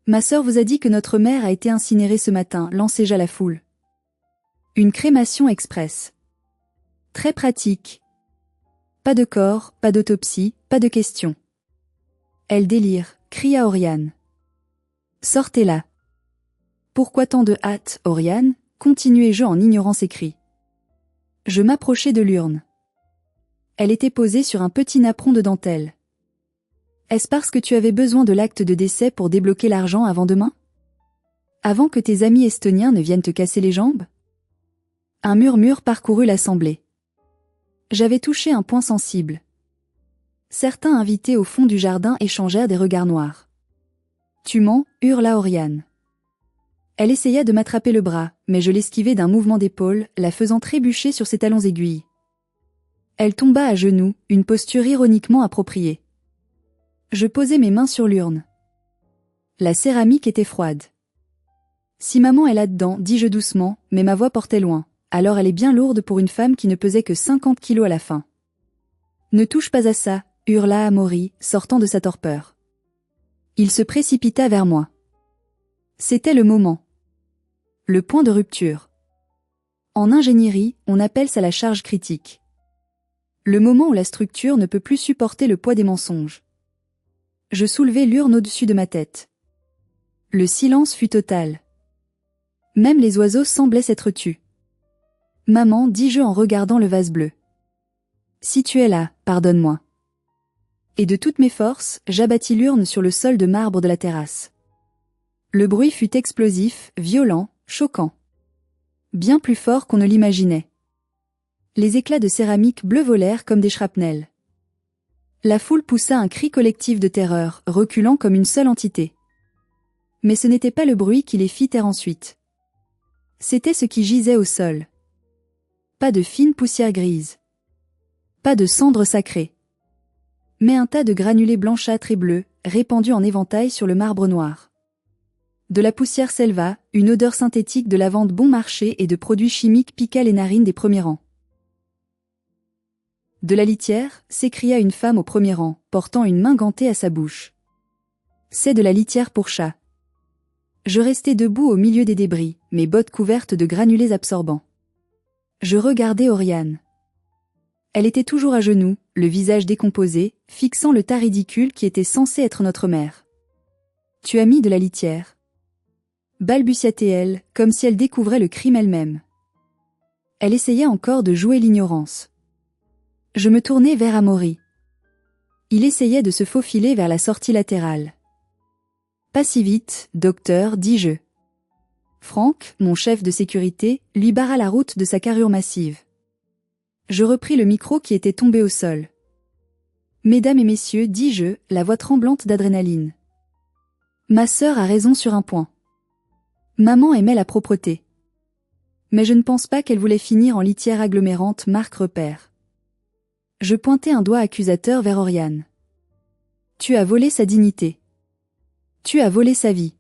Ma sœur vous a dit que notre mère a été incinérée ce matin, lançai-je à la foule. Une crémation express. Très pratique. Pas de corps, pas d'autopsie, pas de questions. Elle délire, cria Oriane. Sortez-la. Pourquoi tant de hâte, Oriane, continuai-je en ignorant ses cris. Je m'approchai de l'urne. Elle était posée sur un petit napperon de dentelle. Est-ce parce que tu avais besoin de l'acte de décès pour débloquer l'argent avant demain? Avant que tes amis estoniens ne viennent te casser les jambes? Un murmure parcourut l'assemblée. J'avais touché un point sensible. Certains invités au fond du jardin échangèrent des regards noirs. Tu mens, hurla Oriane. Elle essaya de m'attraper le bras, mais je l'esquivai d'un mouvement d'épaule, la faisant trébucher sur ses talons aiguilles. Elle tomba à genoux, une posture ironiquement appropriée. Je posai mes mains sur l'urne. La céramique était froide. Si maman est là-dedans, dis-je doucement, mais ma voix portait loin. Alors elle est bien lourde pour une femme qui ne pesait que 50 kilos à la fin. Ne touche pas à ça, hurla Amaury, sortant de sa torpeur. Il se précipita vers moi. C'était le moment. Le point de rupture. En ingénierie, on appelle ça la charge critique. Le moment où la structure ne peut plus supporter le poids des mensonges. Je soulevai l'urne au-dessus de ma tête. Le silence fut total. Même les oiseaux semblaient s'être tus. Maman, dis-je en regardant le vase bleu. Si tu es là, pardonne-moi. Et de toutes mes forces, j'abattis l'urne sur le sol de marbre de la terrasse. Le bruit fut explosif, violent, choquant. Bien plus fort qu'on ne l'imaginait. Les éclats de céramique bleu volèrent comme des shrapnels. La foule poussa un cri collectif de terreur, reculant comme une seule entité. Mais ce n'était pas le bruit qui les fit taire ensuite. C'était ce qui gisait au sol. Pas de fine poussière grise. Pas de cendres sacrées. Mais un tas de granulés blanchâtres et bleus, répandus en éventail sur le marbre noir. De la poussière s'éleva, une odeur synthétique de lavande bon marché et de produits chimiques piqua les narines des premiers rangs. De la litière, s'écria une femme au premier rang, portant une main gantée à sa bouche. C'est de la litière pour chat. Je restai debout au milieu des débris, mes bottes couvertes de granulés absorbants. Je regardais Oriane. Elle était toujours à genoux, le visage décomposé, fixant le tas ridicule qui était censé être notre mère. Tu as mis de la litière. Balbutia-t-elle, comme si elle découvrait le crime elle-même. Elle essayait encore de jouer l'ignorance. Je me tournai vers Amaury. Il essayait de se faufiler vers la sortie latérale. Pas si vite, docteur, dis-je. Franck, mon chef de sécurité, lui barra la route de sa carrure massive. Je repris le micro qui était tombé au sol. Mesdames et messieurs, dis-je, la voix tremblante d'adrénaline. Ma sœur a raison sur un point. Maman aimait la propreté. Mais je ne pense pas qu'elle voulait finir en litière agglomérante marque repère. Je pointai un doigt accusateur vers Oriane. Tu as volé sa dignité. Tu as volé sa vie.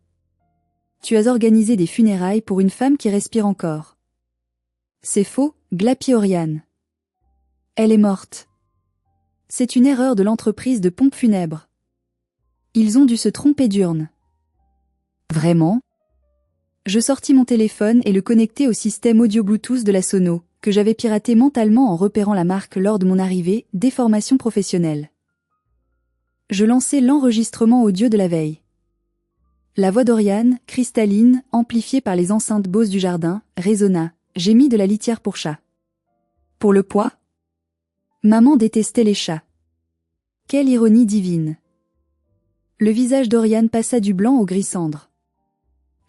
Tu as organisé des funérailles pour une femme qui respire encore. C'est faux, glapit Oriane. Elle est morte. C'est une erreur de l'entreprise de pompes funèbres. Ils ont dû se tromper d'urne. Vraiment? Je sortis mon téléphone et le connectai au système audio Bluetooth de la Sono, que j'avais piraté mentalement en repérant la marque lors de mon arrivée, déformation professionnelle. Je lançai l'enregistrement audio de la veille. La voix d'Oriane, cristalline, amplifiée par les enceintes Bose du jardin, résonna. J'ai mis de la litière pour chat. Pour le poids? Maman détestait les chats. Quelle ironie divine. Le visage d'Oriane passa du blanc au gris cendre.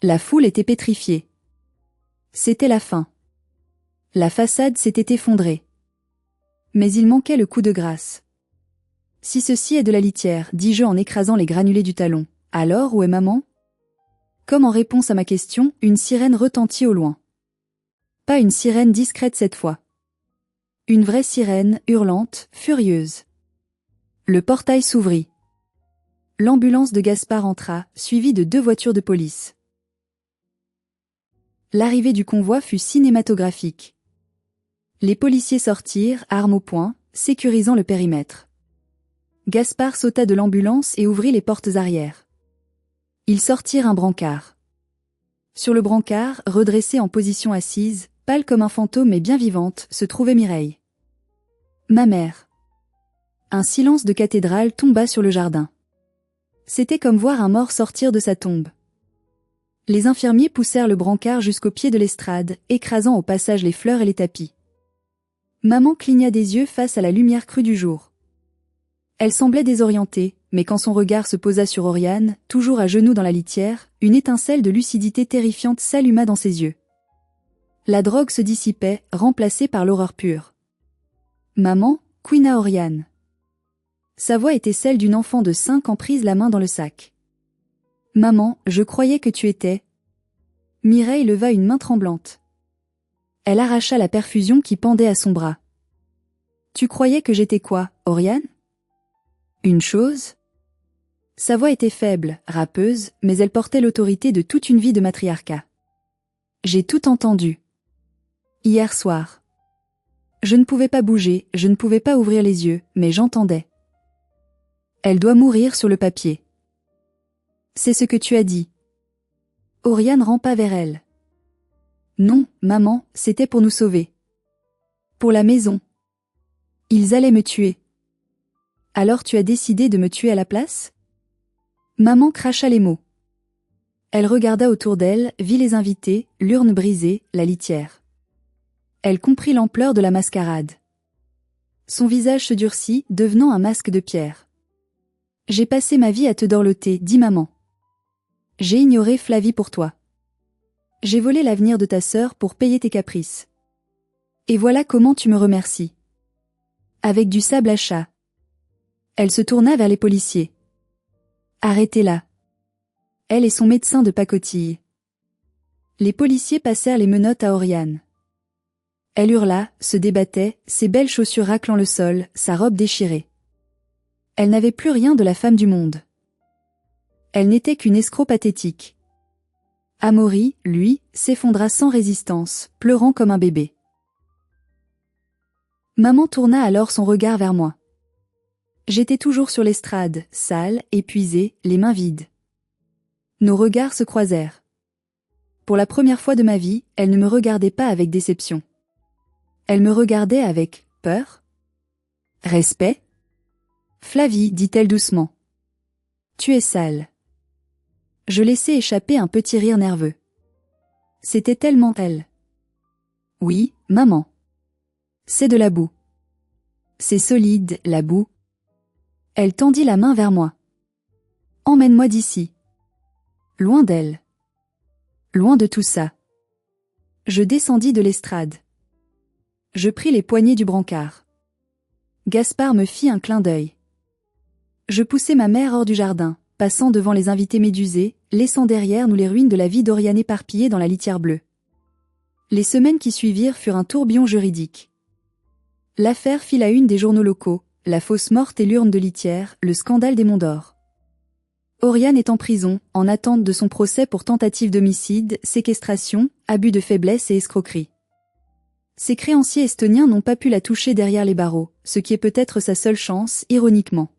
La foule était pétrifiée. C'était la fin. La façade s'était effondrée. Mais il manquait le coup de grâce. Si ceci est de la litière, dis-je en écrasant les granulés du talon, alors où est maman? Comme en réponse à ma question, une sirène retentit au loin. Pas une sirène discrète cette fois. Une vraie sirène, hurlante, furieuse. Le portail s'ouvrit. L'ambulance de Gaspard entra, suivie de 2 voitures de police. L'arrivée du convoi fut cinématographique. Les policiers sortirent, armes au poing, sécurisant le périmètre. Gaspard sauta de l'ambulance et ouvrit les portes arrière. Ils sortirent un brancard. Sur le brancard, redressée en position assise, pâle comme un fantôme mais bien vivante, se trouvait Mireille. Ma mère. Un silence de cathédrale tomba sur le jardin. C'était comme voir un mort sortir de sa tombe. Les infirmiers poussèrent le brancard jusqu'au pied de l'estrade, écrasant au passage les fleurs et les tapis. Maman cligna des yeux face à la lumière crue du jour. Elle semblait désorientée, mais quand son regard se posa sur Oriane, toujours à genoux dans la litière, une étincelle de lucidité terrifiante s'alluma dans ses yeux. La drogue se dissipait, remplacée par l'horreur pure. Maman, couina Oriane. Sa voix était celle d'une enfant de 5 ans prise la main dans le sac. Maman, je croyais que tu étais... Mireille leva une main tremblante. Elle arracha la perfusion qui pendait à son bras. Tu croyais que j'étais quoi, Oriane? Une chose? Sa voix était faible, râpeuse, mais elle portait l'autorité de toute une vie de matriarcat. J'ai tout entendu. Hier soir. Je ne pouvais pas bouger, je ne pouvais pas ouvrir les yeux, mais j'entendais. Elle doit mourir sur le papier. C'est ce que tu as dit. Oriane rampa vers elle. Non, maman, c'était pour nous sauver. Pour la maison. Ils allaient me tuer. Alors tu as décidé de me tuer à la place? Maman cracha les mots. Elle regarda autour d'elle, vit les invités, l'urne brisée, la litière. Elle comprit l'ampleur de la mascarade. Son visage se durcit, devenant un masque de pierre. J'ai passé ma vie à te dorloter, dit maman. J'ai ignoré Flavie pour toi. J'ai volé l'avenir de ta sœur pour payer tes caprices. Et voilà comment tu me remercies. Avec du sable à chat. Elle se tourna vers les policiers. Arrêtez-la. Elle et son médecin de pacotille. Les policiers passèrent les menottes à Oriane. Elle hurla, se débattait, ses belles chaussures raclant le sol, sa robe déchirée. Elle n'avait plus rien de la femme du monde. Elle n'était qu'une escroc pathétique. Amaury, lui, s'effondra sans résistance, pleurant comme un bébé. Maman tourna alors son regard vers moi. J'étais toujours sur l'estrade, sale, épuisée, les mains vides. Nos regards se croisèrent. Pour la première fois de ma vie, elle ne me regardait pas avec déception. Elle me regardait avec peur? Respect? Flavie, dit-elle doucement. Tu es sale. Je laissai échapper un petit rire nerveux. C'était tellement elle. Oui, maman. C'est de la boue. C'est solide, la boue. Elle tendit la main vers moi. Emmène-moi d'ici. Loin d'elle. Loin de tout ça. Je descendis de l'estrade. Je pris les poignées du brancard. Gaspard me fit un clin d'œil. Je poussai ma mère hors du jardin, passant devant les invités médusés, laissant derrière nous les ruines de la vie d'Oriane éparpillées dans la litière bleue. Les semaines qui suivirent furent un tourbillon juridique. L'affaire fit la une des journaux locaux, la fosse morte et l'urne de litière, le scandale des Monts d'Or. Oriane est en prison, en attente de son procès pour tentative d'homicide, séquestration, abus de faiblesse et escroquerie. Ses créanciers estoniens n'ont pas pu la toucher derrière les barreaux, ce qui est peut-être sa seule chance, ironiquement.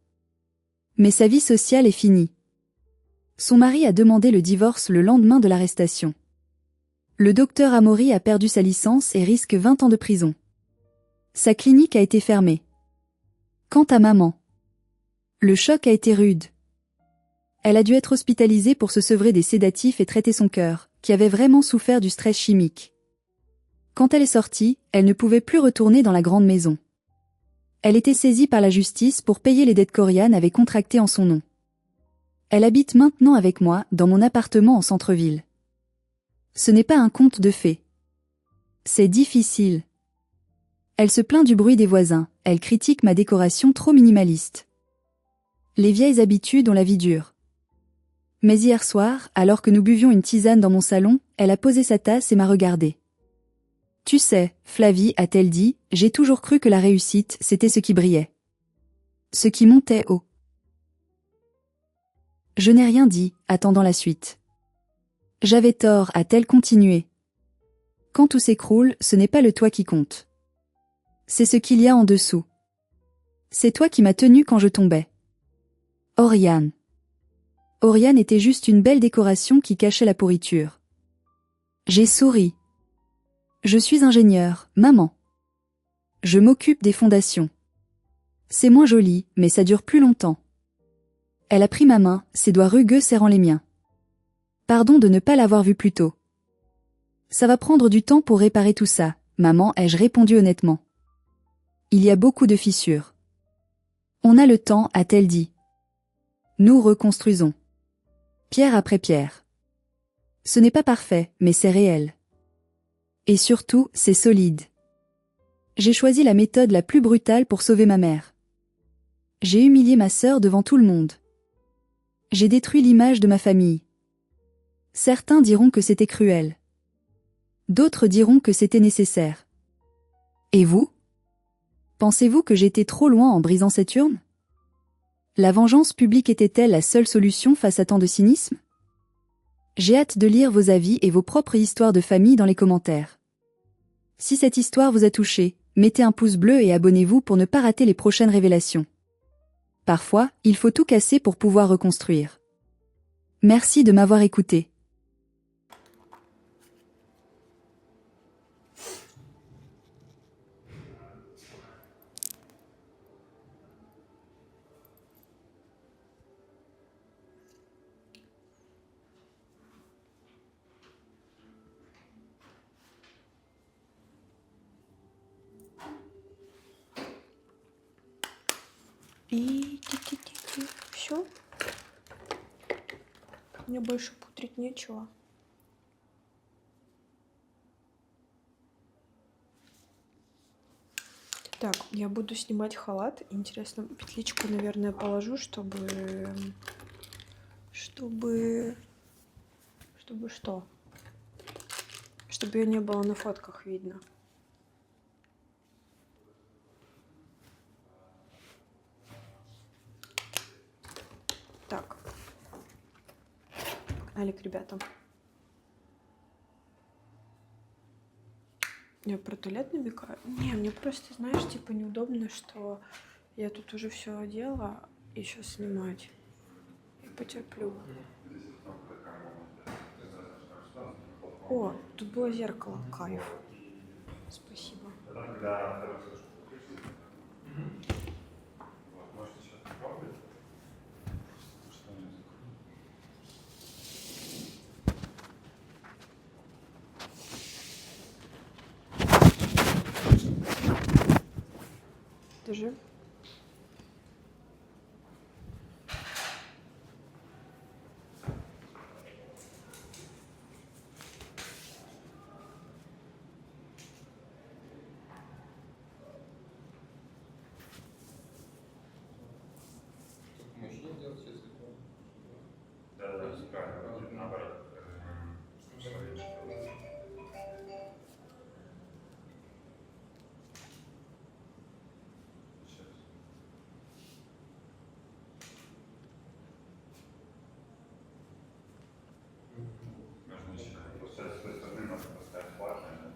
Mais sa vie sociale est finie. Son mari a demandé le divorce le lendemain de l'arrestation. Le docteur Amaury a perdu sa licence et risque 20 ans de prison. Sa clinique a été fermée. Quant à maman, le choc a été rude. Elle a dû être hospitalisée pour se sevrer des sédatifs et traiter son cœur, qui avait vraiment souffert du stress chimique. Quand elle est sortie, elle ne pouvait plus retourner dans la grande maison. Elle était saisie par la justice pour payer les dettes qu'Oriane avait contractées en son nom. Elle habite maintenant avec moi, dans mon appartement en centre-ville. Ce n'est pas un conte de fées. C'est difficile. Elle se plaint du bruit des voisins, elle critique ma décoration trop minimaliste. Les vieilles habitudes ont la vie dure. Mais hier soir, alors que nous buvions une tisane dans mon salon, elle a posé sa tasse et m'a regardée. Tu sais, Flavie, a-t-elle dit, j'ai toujours cru que la réussite, c'était ce qui brillait. Ce qui montait haut. Je n'ai rien dit, attendant la suite. J'avais tort, a-t-elle continué. Quand tout s'écroule, ce n'est pas le toit qui compte. C'est ce qu'il y a en dessous. C'est toi qui m'as tenu quand je tombais. Oriane. Oriane était juste une belle décoration qui cachait la pourriture. J'ai souri. Je suis ingénieur, maman. Je m'occupe des fondations. C'est moins joli, mais ça dure plus longtemps. Elle a pris ma main, ses doigts rugueux serrant les miens. Pardon de ne pas l'avoir vu plus tôt. Ça va prendre du temps pour réparer tout ça, maman, ai-je répondu honnêtement. Il y a beaucoup de fissures. On a le temps, a-t-elle dit. Nous reconstruisons. Pierre après pierre. Ce n'est pas parfait, mais c'est réel. Et surtout, c'est solide. J'ai choisi la méthode la plus brutale pour sauver ma mère. J'ai humilié ma sœur devant tout le monde. J'ai détruit l'image de ma famille. Certains diront que c'était cruel. D'autres diront que c'était nécessaire. Et vous? Pensez-vous que j'étais trop loin en brisant cette urne? La vengeance publique était-elle la seule solution face à tant de cynisme? J'ai hâte de lire vos avis et vos propres histoires de famille dans les commentaires. Si cette histoire vous a touché, mettez un pouce bleu et abonnez-vous pour ne pas rater les prochaines révélations. Parfois, il faut tout casser pour pouvoir reconstruire. Merci de m'avoir écouté. И все. Мне больше пудрить нечего. Так, я буду снимать халат. Интересно, петличку, наверное, положу, чтобы что? Чтобы ее не было на фотках видно. Так. Погнали к ребятам. Я про туалет намекаю? Не, мне просто, знаешь, типа неудобно, что я тут уже все одела и сейчас снимать. Я потерплю. О, тут было зеркало. Кайф. Спасибо. Держи. Мужчине делать, если то. Да, правильно, наоборот. Сейчас. Нужно еще просто с той стороны можно поставить влажное.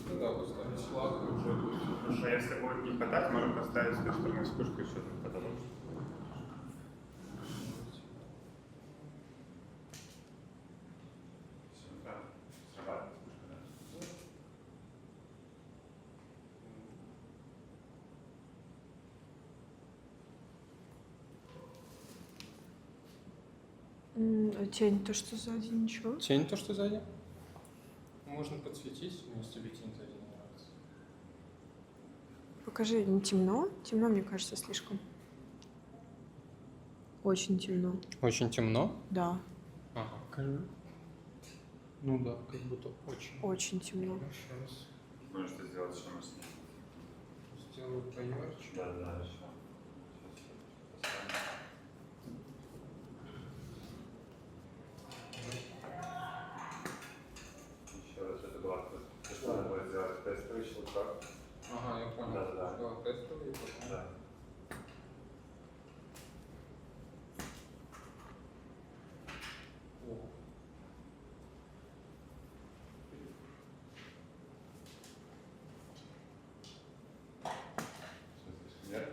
Ну да, поставить шлак и уже будет. Хорошо, если будет не хватать, можно поставить с той стороны вспышку еще одну подороже. Все, да, срабатывает вспышка, да? А тень, то, что сзади, ничего? Тень то, что сзади. Можно подсветить, но если тебе тень сзади не нравится. Покажи, не темно? Темно, мне кажется, слишком. Очень темно. Очень темно? Да, Ага, покажи. Ну да, как будто очень. очень темно. Сейчас Можешь это сделать еще мощнее. сделаю поярче. Да, да, еще. Еще раз, это была то, что надо будет сделать тестовый щелчок. Ага, я понял. Да, да. Сначала тестовый, и потом. Да. О. Нет?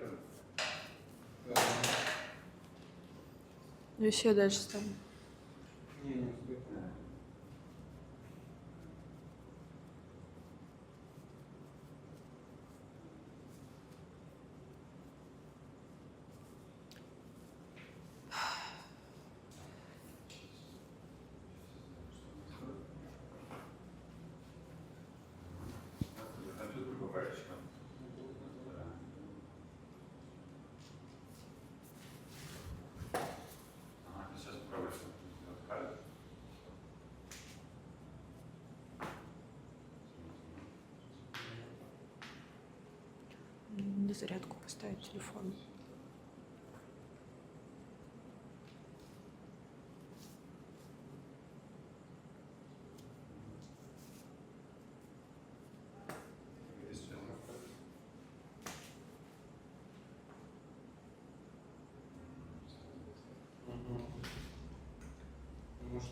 Да. Ну, еще дальше стану. Не, не стоит. А тут другая еще. Ага, сейчас попробуй сделать кадр. На зарядку поставить телефон. Может,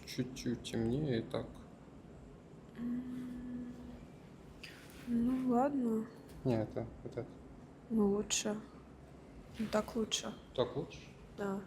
чуть-чуть темнее и так. Ну, ладно. Не, это вот это. Ну, лучше. Ну, так лучше. Так лучше? Да.